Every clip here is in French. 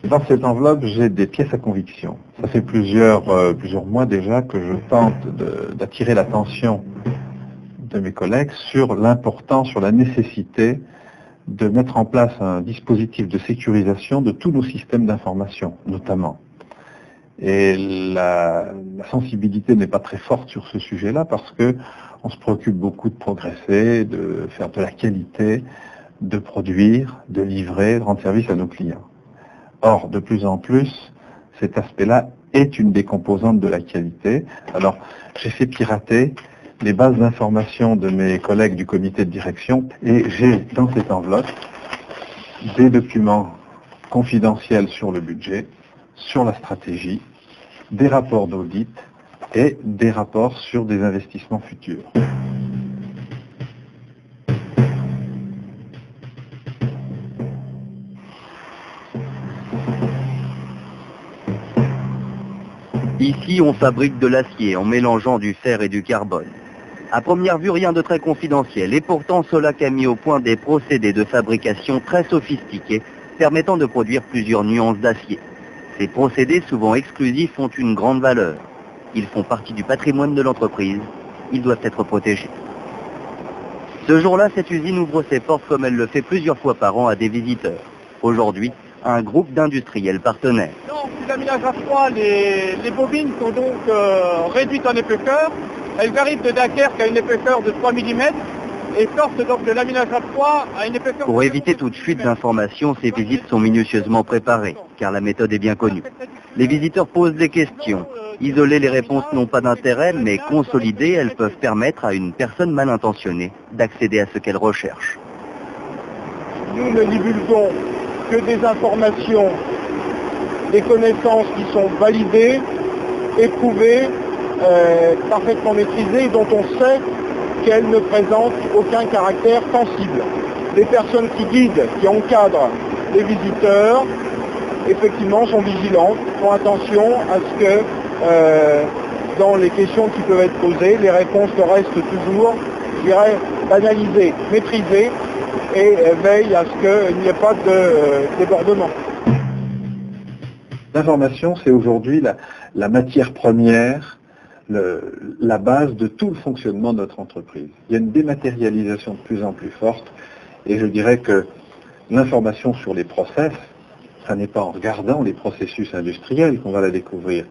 Dans cette enveloppe, j'ai des pièces à conviction. Ça fait plusieurs mois déjà que je tente d'attirer l'attention de mes collègues sur l'importance, sur la nécessité de mettre en place un dispositif de sécurisation de tous nos systèmes d'information, notamment. Et la sensibilité n'est pas très forte sur ce sujet-là parce que on se préoccupe beaucoup de progresser, de faire de la qualité, de produire, de livrer, de rendre service à nos clients. Or, de plus en plus, cet aspect-là est une des composantes de la qualité. Alors, j'ai fait pirater les bases d'information de mes collègues du comité de direction et j'ai dans cette enveloppe des documents confidentiels sur le budget, sur la stratégie, des rapports d'audit et des rapports sur des investissements futurs. Ici, on fabrique de l'acier en mélangeant du fer et du carbone. À première vue, rien de très confidentiel, et pourtant Solac a mis au point des procédés de fabrication très sophistiqués, permettant de produire plusieurs nuances d'acier. Ces procédés, souvent exclusifs, ont une grande valeur. Ils font partie du patrimoine de l'entreprise. Ils doivent être protégés. Ce jour-là, cette usine ouvre ses portes comme elle le fait plusieurs fois par an à des visiteurs. Aujourd'hui, un groupe d'industriels partenaires. Donc, laminage à froid, les bobines sont donc réduites en épaisseur. Elles arrivent de Dunkerque à une épaisseur de 3 mm et sortent donc de laminage à froid à une épaisseur... Pour éviter toute fuite d'informations, ces visites sont minutieusement préparées, car la méthode est bien connue. Les visiteurs posent des questions. Isoler les réponses n'ont pas d'intérêt, mais consolidées, elles peuvent permettre à une personne mal intentionnée d'accéder à ce qu'elle recherche. Nous ne divulguons que des informations, des connaissances qui sont validées, éprouvées, parfaitement maîtrisées et dont on sait qu'elles ne présentent aucun caractère sensible. Les personnes qui guident, qui encadrent les visiteurs, effectivement sont vigilantes, font attention à ce que dans les questions qui peuvent être posées, les réponses restent toujours, je dirais, banalisées, maîtrisées, et veille à ce qu'il n'y ait pas de débordement. L'information, c'est aujourd'hui la matière première, la base de tout le fonctionnement de notre entreprise. Il y a une dématérialisation de plus en plus forte, et je dirais que l'information sur les process, ça n'est pas en regardant les processus industriels qu'on va la découvrir,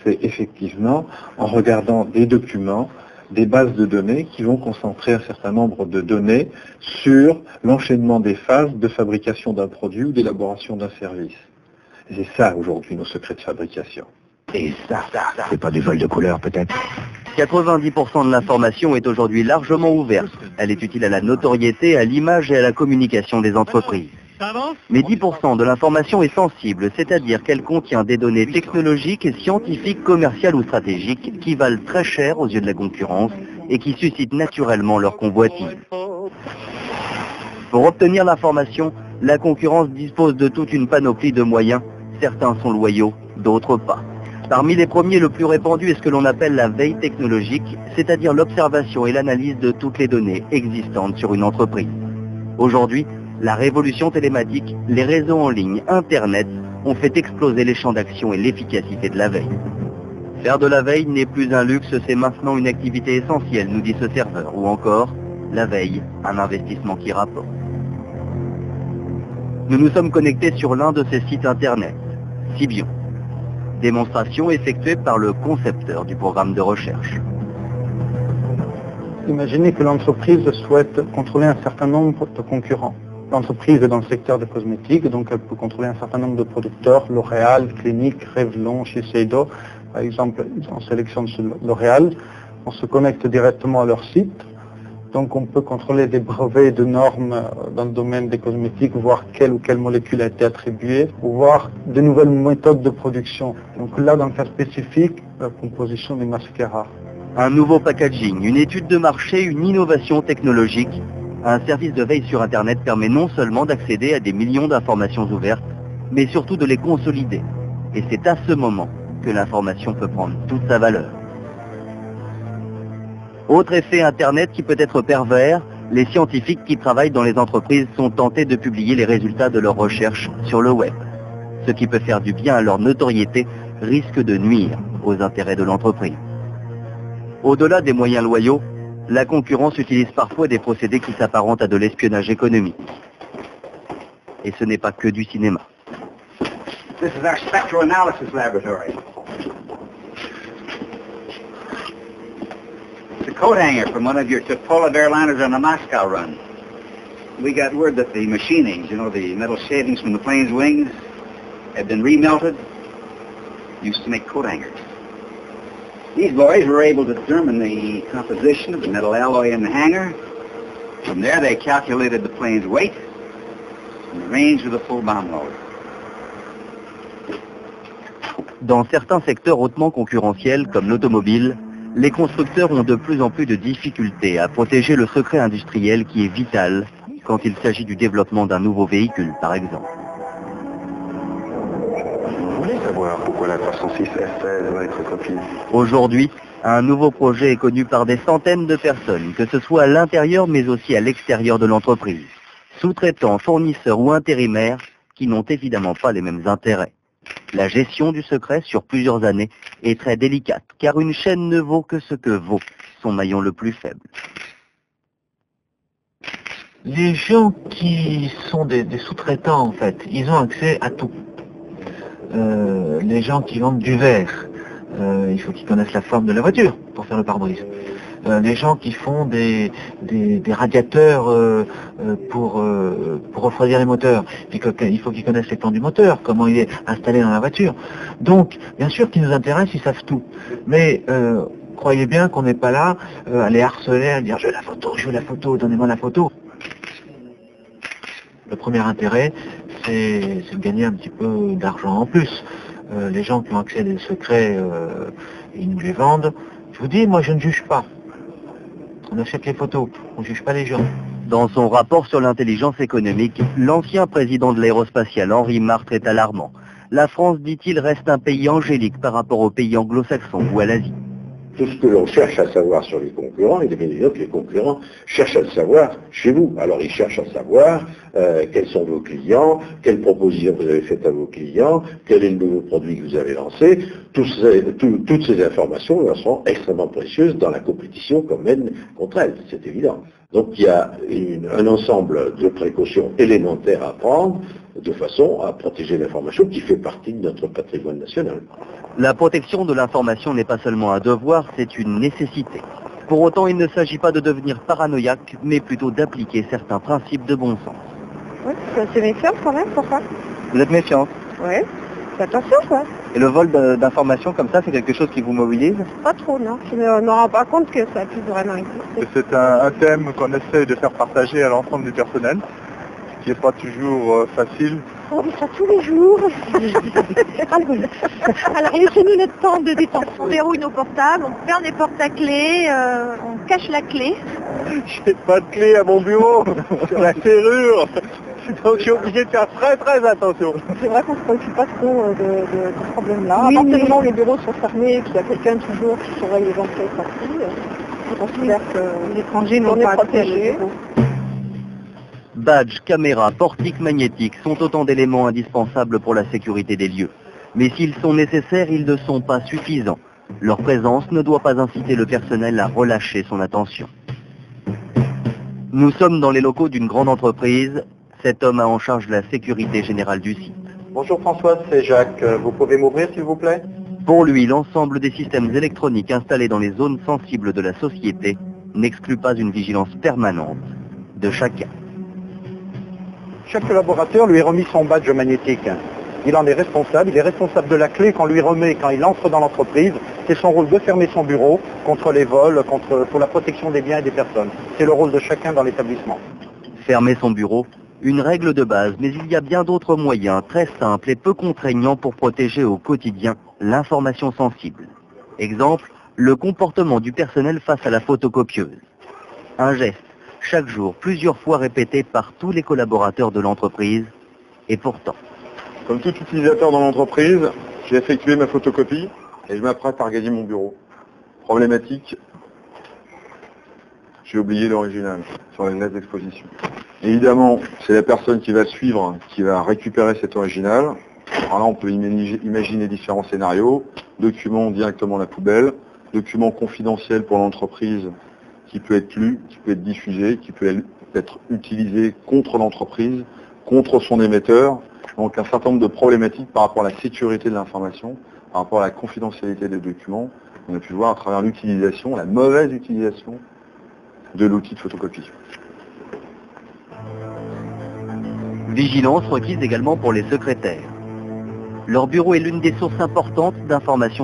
c'est effectivement en regardant des documents, des bases de données qui vont concentrer un certain nombre de données sur l'enchaînement des phases de fabrication d'un produit ou d'élaboration d'un service. Et c'est ça aujourd'hui nos secrets de fabrication. Et ça, c'est pas du vol de couleur peut-être? 90% de l'information est aujourd'hui largement ouverte. Elle est utile à la notoriété, à l'image et à la communication des entreprises. Mais 10% de l'information est sensible, c'est-à-dire qu'elle contient des données technologiques, scientifiques, commerciales ou stratégiques qui valent très cher aux yeux de la concurrence et qui suscitent naturellement leur convoitise. Pour obtenir l'information, la concurrence dispose de toute une panoplie de moyens. Certains sont loyaux, d'autres pas. Parmi les premiers, le plus répandu est ce que l'on appelle la veille technologique, c'est-à-dire l'observation et l'analyse de toutes les données existantes sur une entreprise. Aujourd'hui, la révolution télématique, les réseaux en ligne, Internet, ont fait exploser les champs d'action et l'efficacité de la veille. Faire de la veille n'est plus un luxe, c'est maintenant une activité essentielle, nous dit ce serveur. Ou encore, la veille, un investissement qui rapporte. Nous nous sommes connectés sur l'un de ces sites Internet, Sibion. Démonstration effectuée par le concepteur du programme de recherche. Imaginez que l'entreprise souhaite contrôler un certain nombre de concurrents. L'entreprise est dans le secteur des cosmétiques, donc elle peut contrôler un certain nombre de producteurs, L'Oréal, Clinique, Revlon, Shiseido. Par exemple, on sélectionne L'Oréal, on se connecte directement à leur site. Donc on peut contrôler des brevets de normes dans le domaine des cosmétiques, voir quelle ou quelle molécule a été attribuée, ou voir de nouvelles méthodes de production. Donc là, dans le cas spécifique, la composition des mascaras. Un nouveau packaging, une étude de marché, une innovation technologique. Un service de veille sur Internet permet non seulement d'accéder à des millions d'informations ouvertes, mais surtout de les consolider. Et c'est à ce moment que l'information peut prendre toute sa valeur. Autre effet Internet qui peut être pervers, les scientifiques qui travaillent dans les entreprises sont tentés de publier les résultats de leurs recherches sur le web. Ce qui peut faire du bien à leur notoriété risque de nuire aux intérêts de l'entreprise. Au-delà des moyens loyaux, la concurrence utilise parfois des procédés qui s'apparentent à de l'espionnage économique. Et ce n'est pas que du cinéma. This is our spectroanalysis laboratory. It's a coat hanger from one of your Tupolev airliners on a Moscow run. We got word that the machinings, you know, the metal shavings from the plane's wings, had been remelted, used to make coat hangers. These boys were able to determine the composition of the metal alloy in the hanger. From there, they calculated the plane's weight and the range of the full bomb load. Dans certains secteurs hautement concurrentiels, comme l'automobile, les constructeurs ont de plus en plus de difficultés à protéger le secret industriel qui est vital quand il s'agit du développement d'un nouveau véhicule, par exemple. Vous voulez savoir pourquoi la 306 F16 va être copiée? Aujourd'hui, un nouveau projet est connu par des centaines de personnes, que ce soit à l'intérieur mais aussi à l'extérieur de l'entreprise. Sous-traitants, fournisseurs ou intérimaires qui n'ont évidemment pas les mêmes intérêts. La gestion du secret sur plusieurs années est très délicate, car une chaîne ne vaut que ce que vaut son maillon le plus faible. Les gens qui sont des sous-traitants, en fait, ils ont accès à tout. Les gens qui vendent du verre, il faut qu'ils connaissent la forme de la voiture pour faire le pare-brise. Les gens qui font des radiateurs pour refroidir les moteurs, il faut qu'ils connaissent les plans du moteur, comment il est installé dans la voiture. Donc, bien sûr qu'ils nous intéressent, ils savent tout. Mais croyez bien qu'on n'est pas là à les harceler, à dire je veux la photo, donnez-moi la photo. Le premier intérêt, c'est de gagner un petit peu d'argent en plus. Les gens qui ont accès à des secrets, ils nous les vendent. Je vous dis, moi je ne juge pas. On achète les photos, on ne juge pas les gens. Dans son rapport sur l'intelligence économique, l'ancien président de l'aérospatiale, Henri Martre, est alarmant. La France, dit-il, reste un pays angélique par rapport aux pays anglo-saxons ou à l'Asie. Tout ce que l'on cherche à savoir sur les concurrents, il est bien évident que les concurrents cherchent à le savoir chez vous. Alors ils cherchent à savoir quels sont vos clients, quelles propositions vous avez faites à vos clients, quel est le nouveau produit que vous avez lancé. Toutes ces informations leur seront extrêmement précieuses dans la compétition qu'on mène contre elles, c'est évident. Donc il y a un ensemble de précautions élémentaires à prendre de façon à protéger l'information qui fait partie de notre patrimoine national. La protection de l'information n'est pas seulement un devoir, c'est une nécessité. Pour autant, il ne s'agit pas de devenir paranoïaque, mais plutôt d'appliquer certains principes de bon sens. Oui, je suis assez méfiante quand même, pourquoi? Vous êtes méfiante? Oui, fais attention quoi. Et le vol d'informations comme ça, c'est quelque chose qui vous mobilise? Pas trop, non. Je ne me rends pas compte que ça puisse vraiment exister. C'est un thème qu'on essaie de faire partager à l'ensemble du personnel, qui n'est pas toujours facile. On dit ça tous les jours. Alors laissez-nous notre temps de détente. On verrouille nos portables, on ferme les portes à clé, on cache la clé. J'ai pas de clé à mon bureau, sur la serrure. Donc je suis obligé de faire très très attention. C'est vrai qu'on ne se préoccupe pas trop de ce problème-là. Oui, à partir du moment où les bureaux sont fermés et qu'il y a quelqu'un toujours qui surveille les entrées et sorties, on considère que les étrangers n'ont pas protégés. Badges, caméras, portiques magnétiques sont autant d'éléments indispensables pour la sécurité des lieux. Mais s'ils sont nécessaires, ils ne sont pas suffisants. Leur présence ne doit pas inciter le personnel à relâcher son attention. Nous sommes dans les locaux d'une grande entreprise. Cet homme a en charge la sécurité générale du site. Bonjour François, c'est Jacques. Vous pouvez m'ouvrir s'il vous plaît? Pour lui, l'ensemble des systèmes électroniques installés dans les zones sensibles de la société n'exclut pas une vigilance permanente de chacun. Chaque collaborateur lui est remis son badge magnétique. Il en est responsable, il est responsable de la clé qu'on lui remet quand il entre dans l'entreprise. C'est son rôle de fermer son bureau contre les vols, pour la protection des biens et des personnes. C'est le rôle de chacun dans l'établissement. Fermer son bureau, une règle de base, mais il y a bien d'autres moyens très simples et peu contraignants pour protéger au quotidien l'information sensible. Exemple, le comportement du personnel face à la photocopieuse. Un geste, chaque jour, plusieurs fois répété par tous les collaborateurs de l'entreprise, et pourtant. Comme tout utilisateur dans l'entreprise, j'ai effectué ma photocopie et je m'apprête à regagner mon bureau. Problématique, j'ai oublié l'original sur les lettres d'exposition. Évidemment, c'est la personne qui va le suivre qui va récupérer cet original, Alors là, on peut imaginer différents scénarios. Documents directement à la poubelle, documents confidentiels pour l'entreprise qui peut être lu, qui peut être diffusé, qui peut être utilisé contre l'entreprise, contre son émetteur. Donc un certain nombre de problématiques par rapport à la sécurité de l'information, par rapport à la confidentialité des documents. On a pu voir à travers l'utilisation, la mauvaise utilisation de l'outil de photocopie. Vigilance requise également pour les secrétaires. Leur bureau est l'une des sources importantes d'informations